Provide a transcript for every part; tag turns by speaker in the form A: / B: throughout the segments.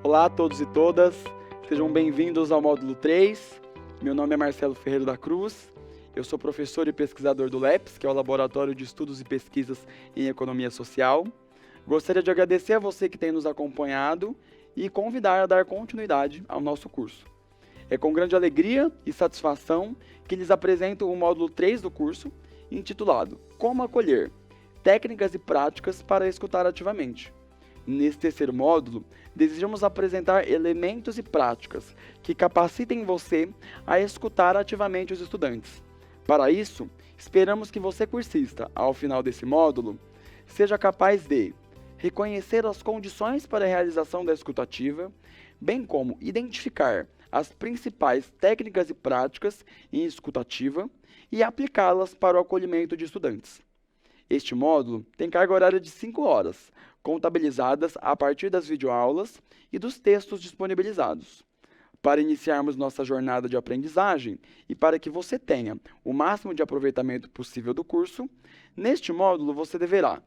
A: Olá a todos e todas, sejam bem-vindos ao módulo 3. Meu nome é Marcelo Ferreira da Cruz, eu sou professor e pesquisador do LEPS, que é o Laboratório de Estudos e Pesquisas em Economia Social. Gostaria de agradecer a você que tem nos acompanhado e convidar a dar continuidade ao nosso curso. É com grande alegria e satisfação que lhes apresento o módulo 3 do curso, intitulado Como Acolher? Técnicas e Práticas para Escutar Ativamente. Nesse terceiro módulo, desejamos apresentar elementos e práticas que capacitem você a escutar ativamente os estudantes. Para isso, esperamos que você, cursista, ao final desse módulo, seja capaz de reconhecer as condições para a realização da escuta ativa, bem como identificar as principais técnicas e práticas em escuta ativa e aplicá-las para o acolhimento de estudantes. Este módulo tem carga horária de 5 horas, contabilizadas a partir das videoaulas e dos textos disponibilizados. Para iniciarmos nossa jornada de aprendizagem e para que você tenha o máximo de aproveitamento possível do curso, neste módulo você deverá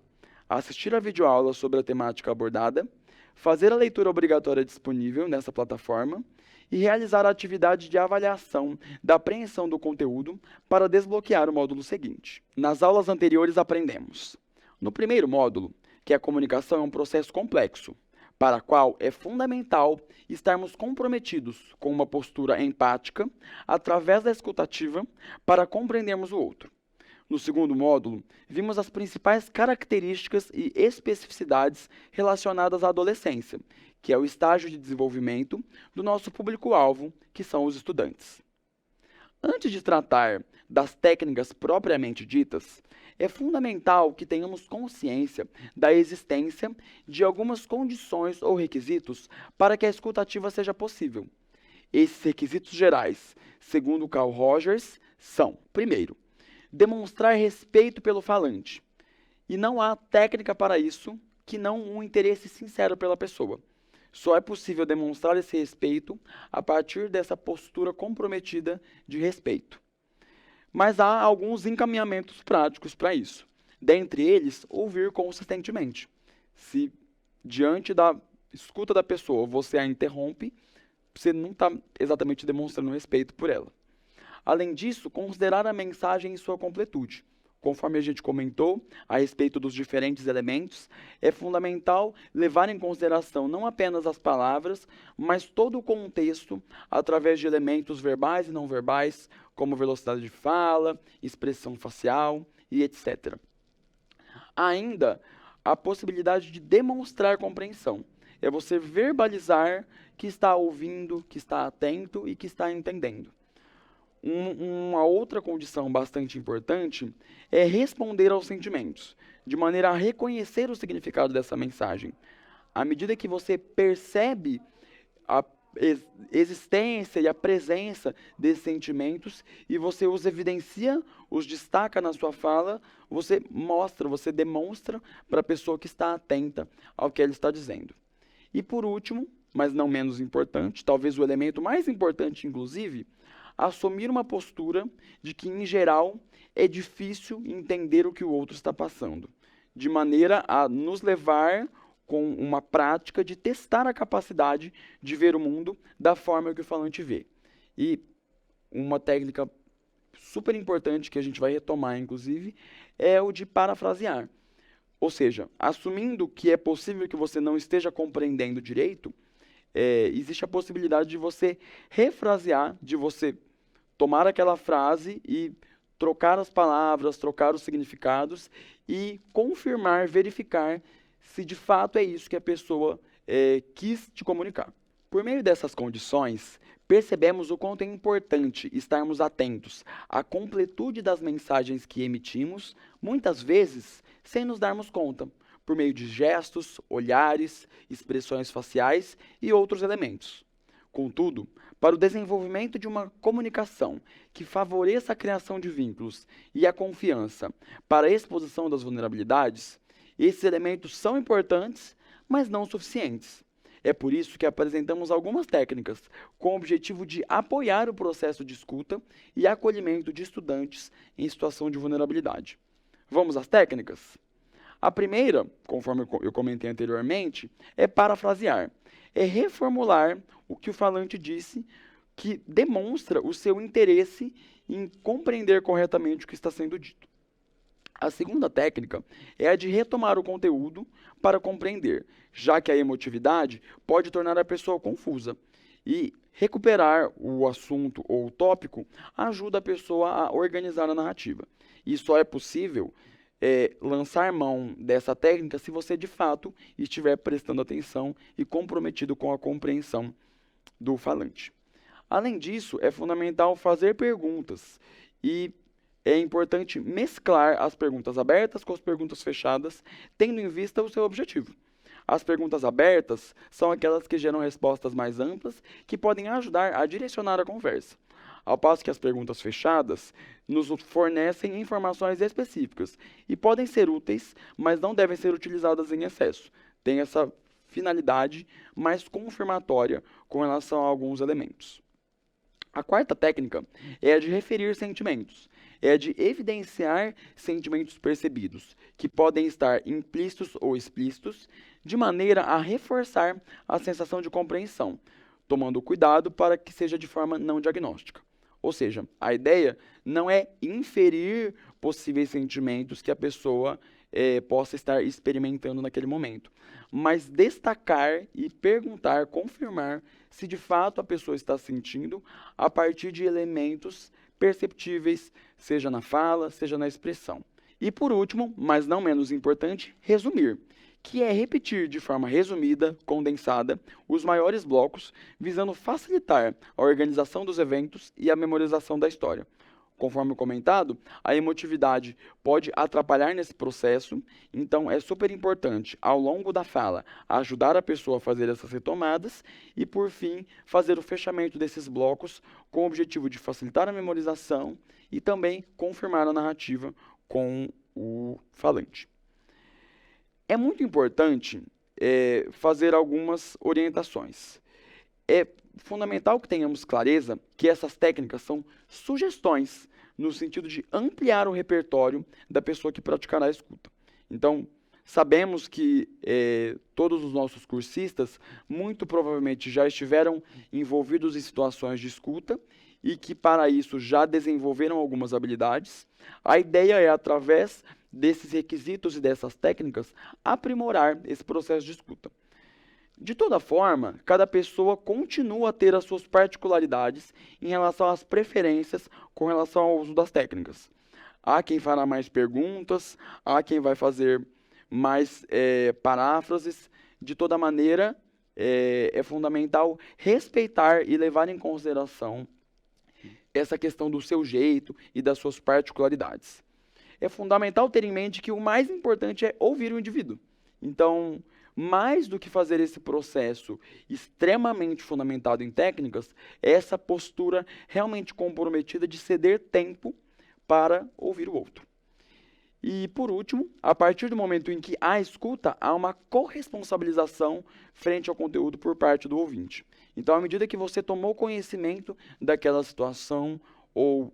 A: assistir a videoaula sobre a temática abordada, fazer a leitura obrigatória disponível nessa plataforma e realizar a atividade de avaliação da apreensão do conteúdo para desbloquear o módulo seguinte. Nas aulas anteriores aprendemos. No primeiro módulo, que a comunicação é um processo complexo, para o qual é fundamental estarmos comprometidos com uma postura empática através da escuta ativa para compreendermos o outro. No segundo módulo, vimos as principais características e especificidades relacionadas à adolescência, que é o estágio de desenvolvimento do nosso público-alvo, que são os estudantes. Antes de tratar das técnicas propriamente ditas, é fundamental que tenhamos consciência da existência de algumas condições ou requisitos para que a escuta ativa seja possível. Esses requisitos gerais, segundo Carl Rogers, são, primeiro, demonstrar respeito pelo falante. E não há técnica para isso que não um interesse sincero pela pessoa. Só é possível demonstrar esse respeito a partir dessa postura comprometida de respeito. Mas há alguns encaminhamentos práticos para isso. Dentre eles, ouvir consistentemente. Se diante da escuta da pessoa você a interrompe, você não está exatamente demonstrando respeito por ela. Além disso, considerar a mensagem em sua completude. Conforme a gente comentou a respeito dos diferentes elementos, é fundamental levar em consideração não apenas as palavras, mas todo o contexto através de elementos verbais e não verbais, como velocidade de fala, expressão facial e etc. Ainda, a possibilidade de demonstrar compreensão. É você verbalizar que está ouvindo, que está atento e que está entendendo. Uma outra condição bastante importante é responder aos sentimentos, de maneira a reconhecer o significado dessa mensagem. À medida que você percebe a existência e a presença desses sentimentos e você os evidencia, os destaca na sua fala, você mostra, você demonstra para a pessoa que está atenta ao que ela está dizendo. E por último, mas não menos importante, talvez o elemento mais importante inclusive, assumir uma postura de que, em geral, é difícil entender o que o outro está passando, de maneira a nos levar com uma prática de testar a capacidade de ver o mundo da forma que o falante vê. E uma técnica super importante que a gente vai retomar, inclusive, é o de parafrasear. Ou seja, assumindo que é possível que você não esteja compreendendo direito, existe a possibilidade de você refrasear, de você tomar aquela frase e trocar as palavras, trocar os significados e confirmar, verificar se de fato é isso que a pessoa quis te comunicar. Por meio dessas condições, percebemos o quanto é importante estarmos atentos à completude das mensagens que emitimos, muitas vezes sem nos darmos conta, por meio de gestos, olhares, expressões faciais e outros elementos. Contudo, para o desenvolvimento de uma comunicação que favoreça a criação de vínculos e a confiança para a exposição das vulnerabilidades, esses elementos são importantes, mas não suficientes. É por isso que apresentamos algumas técnicas com o objetivo de apoiar o processo de escuta e acolhimento de estudantes em situação de vulnerabilidade. Vamos às técnicas? A primeira, conforme eu comentei anteriormente, é parafrasear. é reformular o que o falante disse, que demonstra o seu interesse em compreender corretamente o que está sendo dito. A segunda técnica é a de retomar o conteúdo para compreender, já que a emotividade pode tornar a pessoa confusa. E recuperar o assunto ou o tópico ajuda a pessoa a organizar a narrativa. E só é possível lançar mão dessa técnica se você de fato estiver prestando atenção e comprometido com a compreensão do falante. Além disso, é fundamental fazer perguntas e é importante mesclar as perguntas abertas com as perguntas fechadas, tendo em vista o seu objetivo. As perguntas abertas são aquelas que geram respostas mais amplas, que podem ajudar a direcionar a conversa, ao passo que as perguntas fechadas nos fornecem informações específicas e podem ser úteis, mas não devem ser utilizadas em excesso. Tem essa finalidade mais confirmatória com relação a alguns elementos. A quarta técnica é a de referir sentimentos. É a de evidenciar sentimentos percebidos, que podem estar implícitos ou explícitos, de maneira a reforçar a sensação de compreensão, tomando cuidado para que seja de forma não diagnóstica. Ou seja, a ideia não é inferir possíveis sentimentos que a pessoa possa estar experimentando naquele momento, mas destacar e perguntar, confirmar se de fato a pessoa está sentindo a partir de elementos perceptíveis, seja na fala, seja na expressão. E por último, mas não menos importante, resumir, que é repetir de forma resumida, condensada, os maiores blocos, visando facilitar a organização dos eventos e a memorização da história. Conforme comentado, a emotividade pode atrapalhar nesse processo, então é super importante, ao longo da fala, ajudar a pessoa a fazer essas retomadas e, por fim, fazer o fechamento desses blocos com o objetivo de facilitar a memorização e também confirmar a narrativa com o falante. É muito importante fazer algumas orientações. É fundamental que tenhamos clareza que essas técnicas são sugestões no sentido de ampliar o repertório da pessoa que praticará a escuta. Então, sabemos que todos os nossos cursistas muito provavelmente já estiveram envolvidos em situações de escuta e que para isso já desenvolveram algumas habilidades. A ideia é, através desses requisitos e dessas técnicas, aprimorar esse processo de escuta. De toda forma, cada pessoa continua a ter as suas particularidades em relação às preferências com relação ao uso das técnicas. Há quem fará mais perguntas, há quem vai fazer mais paráfrases. De toda maneira, é fundamental respeitar e levar em consideração essa questão do seu jeito e das suas particularidades. É fundamental ter em mente que o mais importante é ouvir o indivíduo. Então, mais do que fazer esse processo extremamente fundamentado em técnicas, é essa postura realmente comprometida de ceder tempo para ouvir o outro. E, por último, a partir do momento em que há escuta, há uma corresponsabilização frente ao conteúdo por parte do ouvinte. Então, à medida que você tomou conhecimento daquela situação ou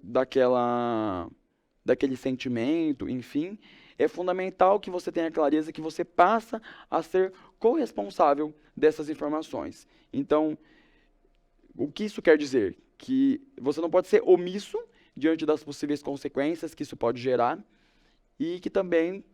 A: daquele sentimento, enfim, é fundamental que você tenha clareza que você passa a ser corresponsável dessas informações. Então, o que isso quer dizer? Que você não pode ser omisso diante das possíveis consequências que isso pode gerar e que também,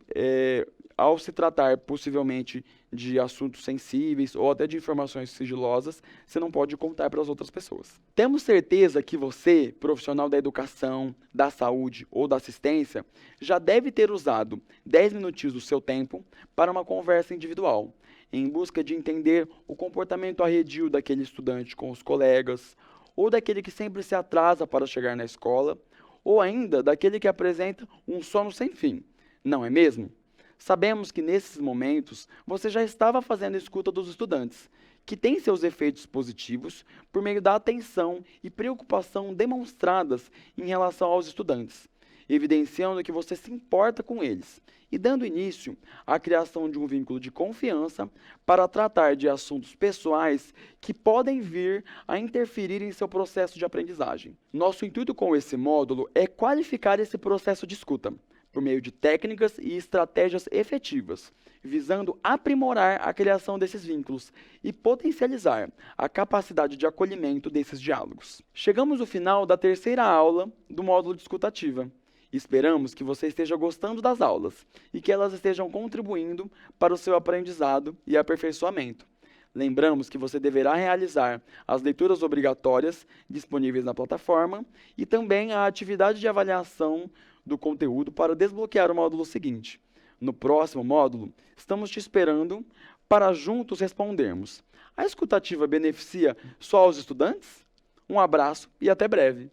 A: ao se tratar possivelmente de assuntos sensíveis ou até de informações sigilosas, você não pode contar para as outras pessoas. Temos certeza que você, profissional da educação, da saúde ou da assistência, já deve ter usado 10 minutinhos do seu tempo para uma conversa individual, em busca de entender o comportamento arredio daquele estudante com os colegas, ou daquele que sempre se atrasa para chegar na escola, ou ainda daquele que apresenta um sono sem fim, não é mesmo? Sabemos que nesses momentos você já estava fazendo a escuta dos estudantes, que tem seus efeitos positivos por meio da atenção e preocupação demonstradas em relação aos estudantes, evidenciando que você se importa com eles e dando início à criação de um vínculo de confiança para tratar de assuntos pessoais que podem vir a interferir em seu processo de aprendizagem. Nosso intuito com esse módulo é qualificar esse processo de escuta, por meio de técnicas e estratégias efetivas, visando aprimorar a criação desses vínculos e potencializar a capacidade de acolhimento desses diálogos. Chegamos ao final da terceira aula do módulo de escutativa. Esperamos que você esteja gostando das aulas e que elas estejam contribuindo para o seu aprendizado e aperfeiçoamento. Lembramos que você deverá realizar as leituras obrigatórias disponíveis na plataforma e também a atividade de avaliação do conteúdo para desbloquear o módulo seguinte. No próximo módulo, estamos te esperando para juntos respondermos: a escutativa beneficia só os estudantes? Um abraço e até breve!